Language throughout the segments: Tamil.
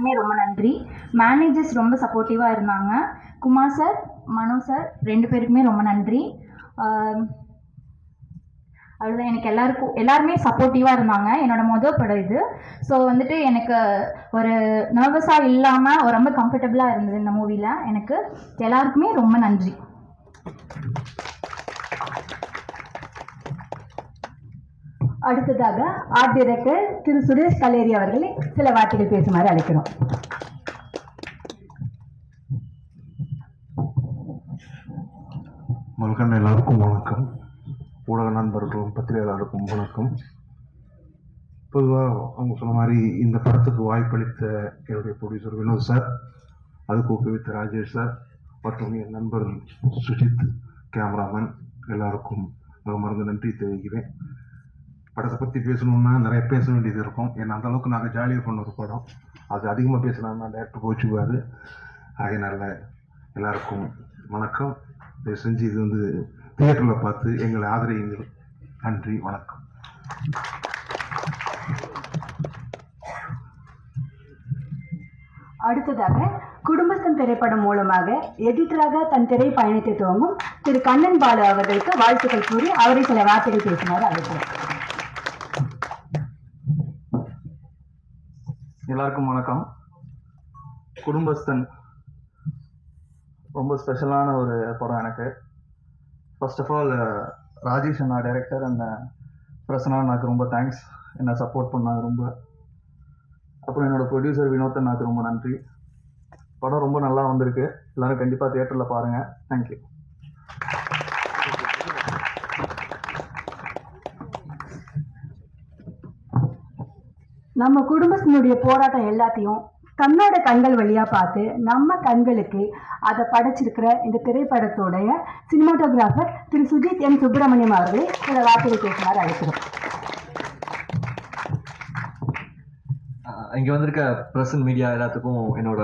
எல்லாருக்குமே ரொம்ப நன்றி. மேனேஜர்ஸ் ரொம்ப சப்போர்ட்டிவாக இருந்தாங்க. குமார் சார், மனோ சார் 2 பேருக்குமே ரொம்ப நன்றி. அவ்வளோதான். எனக்கு எல்லாருமே சப்போர்ட்டிவாக இருந்தாங்க. என்னோட மொதல் படம் இது. ஸோ வந்துட்டு எனக்கு ஒரு நர்வஸாக இல்லாமல் ரொம்ப கம்ஃபர்டபுளாக இருந்தது இந்த மூவியில். எனக்கு எல்லாருக்குமே ரொம்ப நன்றி. அடுத்ததாக ஆர்ட் டைரக்டர் திரு சுரேஷ் கல்லேரி அவர்களை சில வார்த்தைகள் பேசுமாறு அழைக்கிறோம். மல்கன் எல்லாருக்கும் வணக்கம். ஊடக நண்பர்களும் பத்திரிகையாளருக்கும் வணக்கம். பொதுவாக அவங்க சொன்ன மாதிரி இந்த படத்துக்கு வாய்ப்பளித்த என்னுடைய ப்ரொடியூசர் வினோத் சார், அதுக்கு ஊக்குவித்த ராஜேஷ் சார் மற்றும் என் நண்பர் சுஜித் கேமராமேன் எல்லாருக்கும் மறந்து நன்றி தெரிவிக்கிறேன். படத்தை பற்றி பேசணுன்னா நிறைய பேச வேண்டியது இருக்கும். ஏன்னா அந்த அளவுக்கு நாங்கள் ஜாலியாக பண்ண ஒரு படம். அது அதிகமாக பேசினான்னா டேரக்டர் கோச்சுக்குவார். ஆகையினால எல்லாருக்கும் வணக்கம். தயவு செஞ்சு இது வந்து தியேட்டரில் பார்த்து எங்களை ஆதரியுங்கள். நன்றி, வணக்கம். அடுத்ததாக குடும்பஸ்தன் திரைப்படம் மூலமாக எடிட்டராக தன் திரை பயணத்தை துவங்கும் திரு கண்ணன் பாலு அவர்களுக்கு வாழ்த்துக்கள் கூறி அவரை சில வார்த்தைகள் பேசினார் அழைக்கிறோம். எல்லாருக்கும் வணக்கம். குடும்பஸ்தன் ரொம்ப ஸ்பெஷலான ஒரு படம் எனக்கு. ஃபர்ஸ்ட் ஆஃப் ஆல் ராஜேஷ் அண்ணா டைரக்டர் அண்ட் பிரசன்னா அண்ணாக்கு ரொம்ப தேங்க்ஸ், என்னை சப்போர்ட் பண்ணாங்க ரொம்ப. அப்புறம் என்னோட ப்ரொடியூசர் வினோத் அண்ணாக்கு ரொம்ப நன்றி. படம் ரொம்ப நல்லா வந்திருக்கு. எல்லாரும் கண்டிப்பாக தியேட்டரில் பாருங்கள். தேங்க்யூ. நம்ம குடும்பத்தினுடைய போராட்டம் எல்லாத்தையும் தன்னோட கண்கள் வழியா பார்த்து நம்ம கண்களுக்கு அதை படைச்சிருக்கிற இந்த திரைப்படத்தோடைய சினிமாட்டோகிராஃபர் திரு சுஜித் என் சுப்பிரமணியம் அவர்களை சில வார்த்தைகள் பேசுமாறு அழைக்கிறோம். இங்கே வந்திருக்க ப்ரெஸ் அண்ட் மீடியா எல்லாத்துக்கும் என்னோட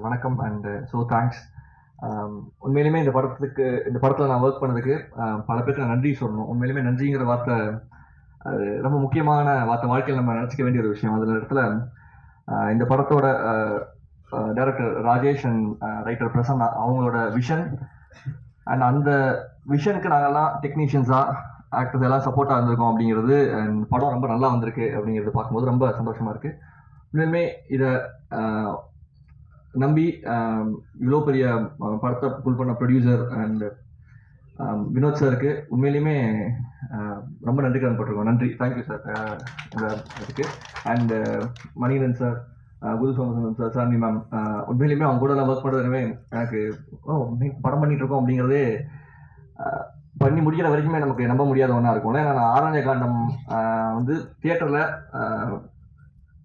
வணக்கம் அண்ட் ஸோ தேங்க்ஸ். உண்மையிலுமே இந்த படத்தில் நான் ஒர்க் பண்ணதுக்கு பல பேருக்கு நான் நன்றி சொல்லணும். உண்மையிலுமே நன்றிங்கிற வார்த்தை அது ரொம்ப முக்கியமான வார்த்தை. வாழ்க்கையில் நம்ம நினச்சிக்க வேண்டிய ஒரு விஷயம். அதில் இடத்துல இந்த படத்தோட director Rajesh and writer Prasanna அவங்களோட விஷன் அண்ட் அந்த விஷனுக்கு நாங்கள்லாம் டெக்னீஷியன்ஸாக ஆக்டர்ஸ் எல்லாம் சப்போர்ட்டாக இருந்திருக்கோம் அப்படிங்கிறது, படம் ரொம்ப நல்லா வந்திருக்கு அப்படிங்கிறது பார்க்கும்போது ரொம்ப சந்தோஷமாக இருக்குது. உண்மையுமே இதை நம்பி இவ்வளோ பெரிய படத்தை புல் பண்ண ப்ரொடியூசர் அண்ட் வினோத் சாருக்கு உண்மையிலுமே ரொம்ப நன்றி கடன்பட்டிருக்கோம். நன்றி, தேங்க்யூ சார் இதுக்கு. And Manikandan sir, Guru Somasundaram sir, Charmi ma'am, உண்மையிலுமே அவங்க கூட ஒர்க் பண்ணுறதுமே எனக்கு படம் பண்ணிட்டு இருக்கோம் அப்படிங்கிறதே பண்ணி முடிக்கிற வரைக்குமே நமக்கு நம்ப முடியாத ஒன்றா இருக்கும். ஏன்னா நான் ஆரண்ய காண்டம் வந்து தியேட்டரில்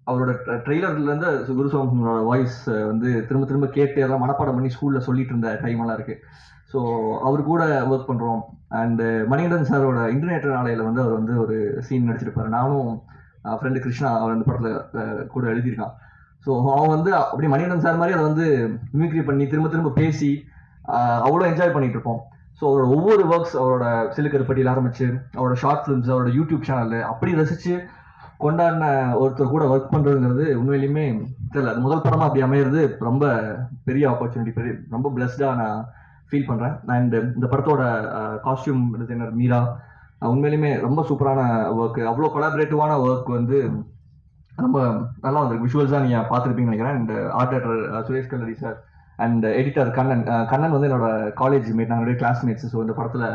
அவரோட ட்ரெய்லர்லேருந்து குரு சோமசுந்தரோட வாய்ஸ் வந்து திரும்ப திரும்ப கேட்டு எல்லாம் மனப்பாடம் பண்ணி ஸ்கூலில் சொல்லிட்டு இருந்த டைமெல்லாம் இருக்குது. ஸோ அவர் கூட ஒர்க் பண்ணுறோம். அண்டு மணிகண்டன் சாரோட இன்டர்நெட் நாளையில் வந்து அவர் வந்து ஒரு சீன் நடிச்சிருப்பாரு. நானும் ஃப்ரெண்டு கிருஷ்ணா அவர் அந்த படத்தில் கூட எழுதியிருக்கான். ஸோ அவன் வந்து அப்படி மணிகண்டன் சார் மாதிரி அதை வந்து மிமிக்ரி பண்ணி திரும்ப திரும்ப பேசி அவ்வளோ என்ஜாய் பண்ணிட்டு இருப்போம். ஸோ அவரோட ஒவ்வொரு ஒர்க்ஸ், அவரோட சிலுக்கருப்பட்டியில் ஆரம்பிச்சு அவரோட ஷார்ட் ஃபிலிம்ஸ், அவரோட யூடியூப் சேனல் அப்படி ரசித்து கொண்டாடின ஒருத்தர் கூட ஒர்க் பண்ணுறதுங்கிறது உண்மையிலுமே தெரியல. அது முதல் படமாக அப்படி அமையிறது ரொம்ப பெரிய ஆப்பர்ச்சுனிட்டி, ரொம்ப பிளஸ்டாக நான் ஃபீல் பண்ணுறேன். அண்ட் இந்த படத்தோட காஸ்டியூம் டிசைனர் மீரா உண்மையிலுமே ரொம்ப சூப்பரான ஒர்க்கு, அவ்வளோ கொலாபரேட்டிவான ஒர்க் வந்து ரொம்ப நல்லா வந்திருக்கு. விஷுவல்ஸாக நீங்கள் பார்த்துருப்பீங்கன்னு நினைக்கிறேன். And art director Suresh Kallari sir and editor Kannan வந்து என்னோட காலேஜ் மேட், நாங்கள் 2 கிளாஸ்மேட்ஸ். ஸோ இந்த படத்தில்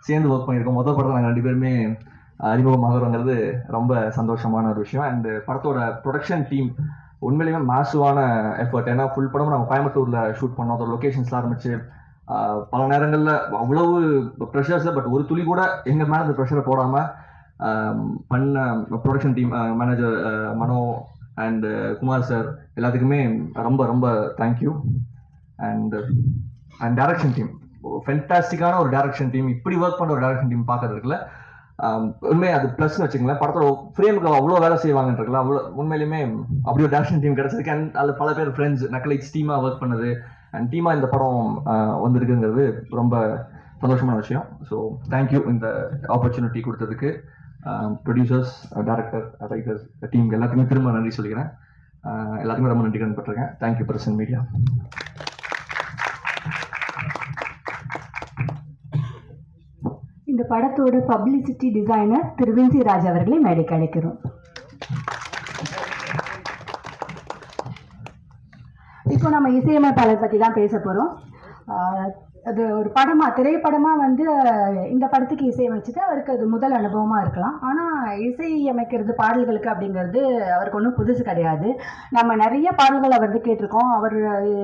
சேர்ந்து ஒர்க் பண்ணியிருக்கோம். முதல் படத்தில் நாங்கள் 2 பேருமே அறிமுகமாகிறோங்கிறது ரொம்ப சந்தோஷமான ஒரு விஷயம். அண்ட் படத்தோட ப்ரொடக்ஷன் டீம் உண்மையிலேயே மேசிவான எஃபர்ட். ஏன்னா ஃபுல் படமும் நாங்கள் கோயம்புத்தூரில் ஷூட் பண்ணோம். அதோட லொக்கேஷன்ஸ்லாம் ஆரம்பிச்சு பல நேரங்களில் அவ்வளவு ப்ரெஷர்ஸில் பட் ஒரு துளி கூட எங்கள் மேலே அந்த ப்ரெஷரை போடாமல் பண்ண production team, manager Mano and Kumar sir எல்லாத்துக்குமே ரொம்ப ரொம்ப தேங்க்யூ. அண்ட் டைரக்ஷன் டீம் ஃபென்டாஸ்டிக்கான ஒரு டைரக்ஷன் டீம். இப்படி ஒர்க் பண்ணுற ஒரு டைரக்ஷன் டீம் பார்க்கறதுக்குல உண்மையை அது ப்ளஸ்ன்னு வச்சுங்களேன். படத்தோட ஃப்ரேமுக்கு அவ்வளோ வேலை செய்வாங்கன்றதுல அவ்வளோ உண்மையிலுமே அப்படி ஒரு டைரக்ஷன் டீம் கிடச்சிருக்கு. அண்ட் அதில் பல பேர் ஃப்ரெண்ட்ஸ் நக்கலைட்ஸ் டீமாக ஒர்க் பண்ணது அண்ட் டீமாக இந்த படம் வந்திருக்குங்கிறது ரொம்ப சந்தோஷமான விஷயம். ஸோ தேங்க்யூ இந்த ஆப்பர்ச்சுனிட்டி கொடுத்ததுக்கு ப்ரொடியூசர்ஸ், டைரக்டர், ரைட்டர்ஸ், டீம் எல்லாத்துக்குமே திரும்ப நன்றி சொல்லிக்கிறேன். எல்லாத்துக்குமே ரொம்ப நன்றி கடன் பட்டிருக்கேன். Thank you present media. இந்த படத்தோட பப்ளிசிட்டி டிசைனர் திரு வின்சி ராஜ் அவர்களை மேடைக்கு அழைக்கிறோம். இப்போ நம்ம இசையமைப்பாளர் பற்றி தான் பேச போகிறோம். அது ஒரு திரைப்படமாக வந்து இந்த படத்துக்கு இசையமைச்சது அவருக்கு அது முதல் அனுபவமாக இருக்கலாம். ஆனால் இசையமைக்கிறது பாடல்களுக்கு அப்படிங்கிறது அவருக்கு ஒன்றும் புதுசு கிடையாது. நம்ம நிறைய பாடல்கள் அவர் கேட்டிருக்கோம். அவர்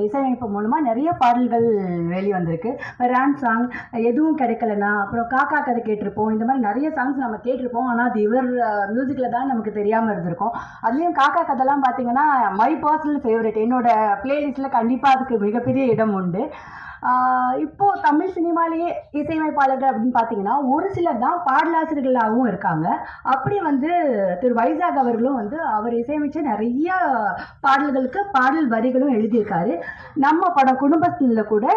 இசையமைப்பு மூலமாக நிறைய பாடல்கள் வெளிவந்திருக்கு. ரேன் சாங், எதுவும் கிடைக்கலனா, அப்புறம் காக்கா கதை கேட்டிருப்போம். இந்த மாதிரி நிறைய சாங்ஸ் நம்ம கேட்டிருப்போம். ஆனால் அது இவர் மியூசிக்கில் தான் நமக்கு தெரியாமல் இருந்திருக்கும். அதுலேயும் காக்கா கதைலாம் பார்த்தீங்கன்னா மை பர்சனல் ஃபேவரட். என்னோட பிளேலிஸ்ட்டில் கண்டிப்பாக அதுக்கு மிகப்பெரிய இடம் உண்டு. இப்போது தமிழ் சினிமாலேயே இசையமைப்பாளர்கள் அப்படின்னு பார்த்தீங்கன்னா ஒரு சிலர் தான் பாடலாசிரியர்களாகவும் இருக்காங்க. அப்படி வந்து திரு வைசாக் அவர்களும் வந்து அவர் இசையமைச்ச நிறைய பாடல்களுக்கு பாடல் வரிகளும் எழுதியிருக்காரு. நம்ம படம் குடும்பத்தில் கூட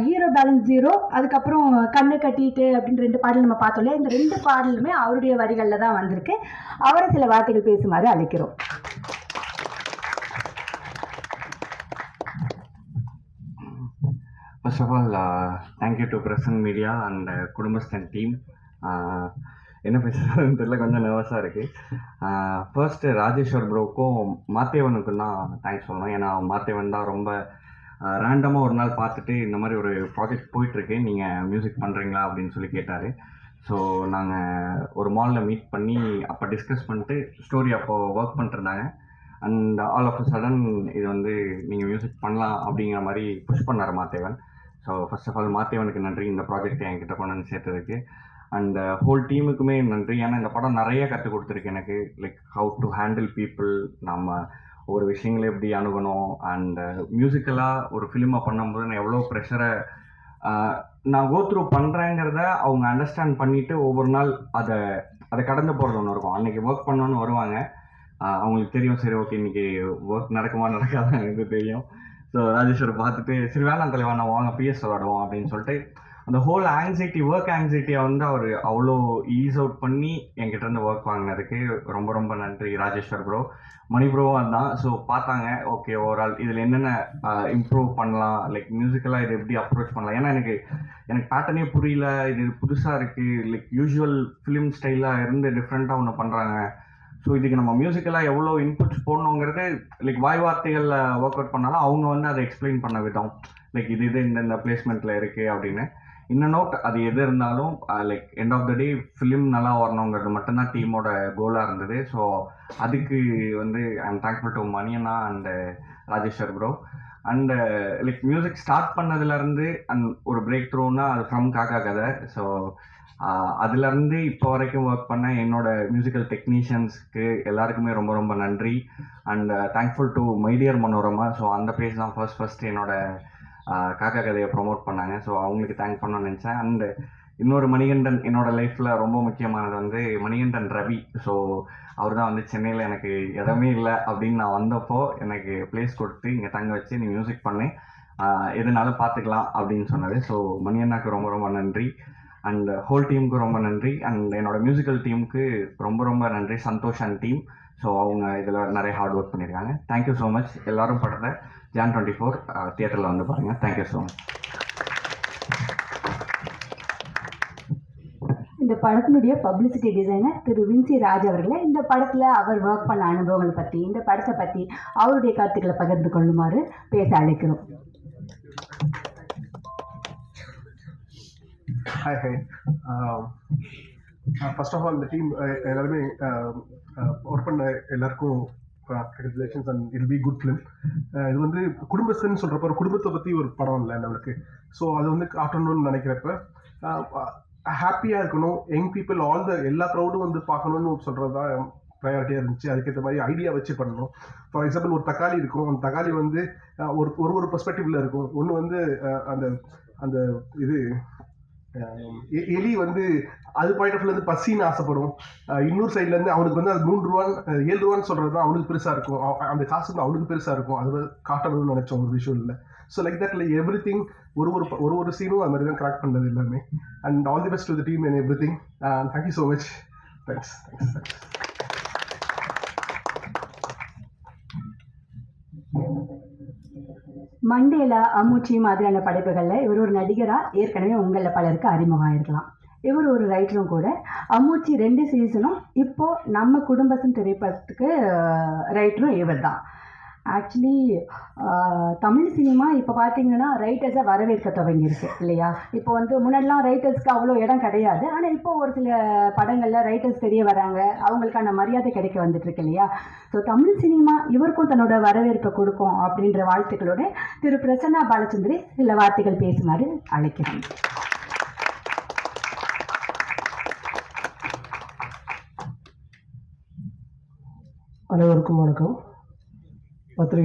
ஹீரோ பேலன்ஸ் ஜீரோ, அதுக்கப்புறம் கண்ணு கட்டிட்டு அப்படின்னு 2 பாடல் நம்ம பார்த்தோம் இல்லையா, இந்த 2 பாடலுமே அவருடைய வரிகளில் தான் வந்திருக்கு. அவரை சில வார்த்தைகள் பேசுமாறு அழைக்கிறோம். First of all, thank you to Present Media and Kudumbasthan team. என்ன பேசுகிறதுன்னு தெரியல, கொஞ்சம் நர்வஸாக இருக்குது. ஃபர்ஸ்ட்டு ராஜேஸ்வர் ப்ரோக்கும் மாத்தேவனுக்கும் தான் தேங்க்ஸ் சொல்லணும். ஏன்னா மாத்தேவன் தான் ரொம்ப ரேண்டமாக ஒரு நாள் பார்த்துட்டு இந்த மாதிரி ஒரு ப்ராஜெக்ட் போயிட்டுருக்கு, நீங்கள் மியூசிக் பண்ணுறீங்களா அப்படின்னு சொல்லி கேட்டார். ஸோ நாங்கள் ஒரு மாலில் மீட் பண்ணி அப்போ டிஸ்கஸ் பண்ணிட்டு ஸ்டோரி அப்போது ஒர்க் பண்ணிட்டுருந்தாங்க. And all of a sudden இது வந்து நீங்கள் மியூசிக் பண்ணலாம் அப்படிங்கிற மாதிரி புஷ் பண்ணார் Mathevan. So first of all மாத்தேவனுக்கு நன்றி, இந்த ப்ராஜெக்டை என்கிட்ட கொண்டு வந்து சேர்த்ததுக்கு. அண்ட் ஹோல் டீமுக்குமே நன்றி. ஏன்னா இந்த படம் நிறைய கற்றுக் கொடுத்துருக்கு எனக்கு. Like how to handle people, நம்ம ஒரு விஷயங்களை எப்படி அணுகணும். அண்ட் மியூசிக்கலாக ஒரு ஃபிலிமை பண்ணும்போது நான் எவ்வளோ ப்ரெஷரை நான் கோ த்ரூ பண்ணுறேங்கிறத அவங்க அண்டர்ஸ்டாண்ட் பண்ணிவிட்டு ஒவ்வொரு நாள் அதை கடந்து போகிறது ஒன்று இருக்கும். அன்றைக்கி ஒர்க் பண்ணணுன்னு வருவாங்க, அவங்களுக்கு தெரியும் சரி ஓகே இன்றைக்கி ஒர்க் நடக்குமா நடக்காதான் எனக்கு தெரியும். ஸோ ராஜேஸ்வர் பார்த்துட்டு சரி வேணாம் தலைவா நான் வாங்க பிஎஸ் விளாடுவோம் அப்படின்னு சொல்லிட்டு அந்த ஹோல் ஆங்ஸைட்டி, ஒர்க் ஆங்ஸைட்டியை வந்து அவர் அவ்வளோ ஈஸ் அவுட் பண்ணி என்கிட்ட இருந்து ஒர்க் வாங்கினதுக்கு ரொம்ப ரொம்ப நன்றி ராஜேஸ்வர் ப்ரோ. மணி ப்ரோவும் அதுதான். ஸோ பார்த்தாங்க ஓகே ஓவரால் இதில் என்னென்ன இம்ப்ரூவ் பண்ணலாம், லைக் மியூசிக்கலாக இது எப்படி அப்ரோச் பண்ணலாம். ஏன்னா எனக்கு பேட்டர்னே புரியல, இது புதுசாக இருக்குது, லைக் யூஸ்வல் ஃபிலிம் ஸ்டைலாக இருந்து டிஃப்ரெண்ட்டாக ஒன்று பண்ணுறாங்க. ஸோ இதுக்கு நம்ம மியூசிக்கலாக எவ்வளோ இன்புட்ஸ் போடணுங்கிறது லைக் வாய் வார்த்தைகளில் ஒர்க் அவுட் பண்ணாலும் அவங்க வந்து அதை எக்ஸ்பிளைன் பண்ண விதம், லைக் இது இந்த பிளேஸ்மெண்ட்டில் இருக்குது அப்படின்னு. இன்னும் நோட் அது எது இருந்தாலும் like end of the day film நல்லா வரணுங்கிறது மட்டும்தான் டீமோட கோலாக இருந்தது. ஸோ அதுக்கு வந்து ஐ எம் தேங்க்ஃபுல் டு மணியண்ணா and Rajeshwar bro. And like music start பண்ணதுலேருந்து அண்ட் ஒரு பிரேக் த்ரூன்னா அது ஃப்ரம் காக்கா கதை. ஸோ அதுலேருந்து இப்போ வரைக்கும் ஒர்க் பண்ண என்னோட மியூசிக்கல் டெக்னீஷியன்ஸ்க்கு எல்லாருக்குமே ரொம்ப ரொம்ப நன்றி. And thankful to my dear Manorama. So அந்த பேஜ் தான் ஃபர்ஸ்ட் என்னோட காக்கா கதையை ப்ரொமோட் பண்ணாங்க. ஸோ அவங்களுக்கு தேங்க் பண்ணணும்னு நினச்சேன். அண்டு இன்னொரு மணிகண்டன் என்னோட லைஃப்பில் ரொம்ப முக்கியமானது வந்து மணிகண்டன் ரவி. ஸோ அவர் தான் வந்து சென்னையில் எனக்கு இடமே இல்லை அப்படின்னு நான் வந்தப்போ எனக்கு பிளேஸ் கொடுத்து இங்கே தங்க வச்சு நீ மியூசிக் பண்ணி எதுனாலும் பார்த்துக்கலாம் அப்படின்னு சொன்னது. ஸோ மணியண்ணாக்கு ரொம்ப ரொம்ப நன்றி. அண்ட் ஹோல் டீமுக்கு ரொம்ப நன்றி. அண்ட் என்னோட மியூசிக்கல் டீமுக்கு ரொம்ப ரொம்ப நன்றி, சந்தோஷ் அண்ட் டீம். ஸோ அவங்க இதில் நிறைய ஹார்ட் ஒர்க் பண்ணியிருக்காங்க. Thank you so much. எல்லோரும் படத்தை Jan 24 தியேட்டரில் வந்து பாருங்கள். Thank you so much. இந்த படத்தினுடைய பப்ளிசிட்டி டிசைனர் திரு வின்சி ராஜ் அவர்களை இந்த படத்தில் அவர் ஒர்க் பண்ண அனுபவங்களை பற்றி, இந்த படத்தை பற்றி அவருடைய கருத்துக்களை பகிர்ந்து கொள்ளுமாறு பேச அழைக்கிறோம். ஹாய். ஃபர்ஸ்ட் ஆஃப் ஆல் இந்த டீம் எல்லாருமே ஒர்க் பண்ண எல்லாருக்கும் congratulations and it be good film. இது வந்து குடும்பஸ்தன் சொல்கிறப்ப ஒரு குடும்பத்தை பற்றி ஒரு படம் இல்லை நம்மளுக்கு. ஸோ அது வந்து ஆஃப்டர்நூன் நினைக்கிறப்ப ஹாப்பியாக இருக்கணும், யங் பீப்புள் எல்லா க்ரௌடும் வந்து பார்க்கணுன்னு சொல்கிறது தான் ப்ரையாரிட்டியாக இருந்துச்சு. அதுக்கேற்ற மாதிரி ஐடியா வச்சு பண்ணணும். ஃபார் எக்ஸாம்பிள் ஒரு தக்காளி இருக்கும், அந்த தக்காளி வந்து ஒரு பெர்ஸ்பெக்டிவ்ல இருக்கும். ஒன்று வந்து அந்த அந்த இது எலி வந்து அது பாயிண்ட் ஆஃப் வியூலேருந்து பசின்னு ஆசைப்படும். இன்னொரு சைட்லேருந்து அவனுக்கு வந்து அது 3 ரூபான்னு 7 ரூபான்னு சொல்கிறது தான் அவனுக்கு பெருசாக இருக்கும். அந்த காசு வந்து அவனுக்கு பெருசாக இருக்கும். அது காட்டணும்னு நினச்சோம் ஒரு விஷுவலில். So like that like everything ஒரு சீனும் அது மாதிரி தான் கிராக் பண்ணது எல்லாமே. And all the best to the team and everything. Thank you so much. Thanks. Mandela, Ammuchi மாதிரியான படைப்புகளில் இவர் ஒரு நடிகராக ஏற்கனவே உங்களில் பலருக்கு அறிமுகம் இருக்கலாம். இவர் ஒரு ரைட்டரும் கூட. அம்முச்சி 2 சீசனும் இப்போது நம்ம குடும்பத்தின் திரைப்படத்துக்கு ரைட்டரும் இவர் தான். ஆக்சுவலி தமிழ் சினிமா இப்போ பார்த்தீங்கன்னா ரைட்டர்ஸை வரவேற்க துவங்கியிருக்கு இல்லையா? இப்போ வந்து முன்னாடிலாம் ரைட்டர்ஸ்க்கு அவ்வளோ இடம் கிடையாது. ஆனால் இப்போ ஒரு சில படங்களில் ரைட்டர்ஸ் தெரிய வராங்க, அவங்களுக்கான மரியாதை கிடைக்க வந்துட்டுருக்கு இல்லையா? ஸோ தமிழ் சினிமா இவருக்கும் தன்னோட வரவேற்பை கொடுக்கும் அப்படின்ற வாழ்த்துக்களோட திரு பிரசன்னா பாலச்சந்திரி சில வார்த்தைகள் பேசுமாறு அழைக்கிறேன். அனைவருக்கும் வணக்கம். பத்திரிகை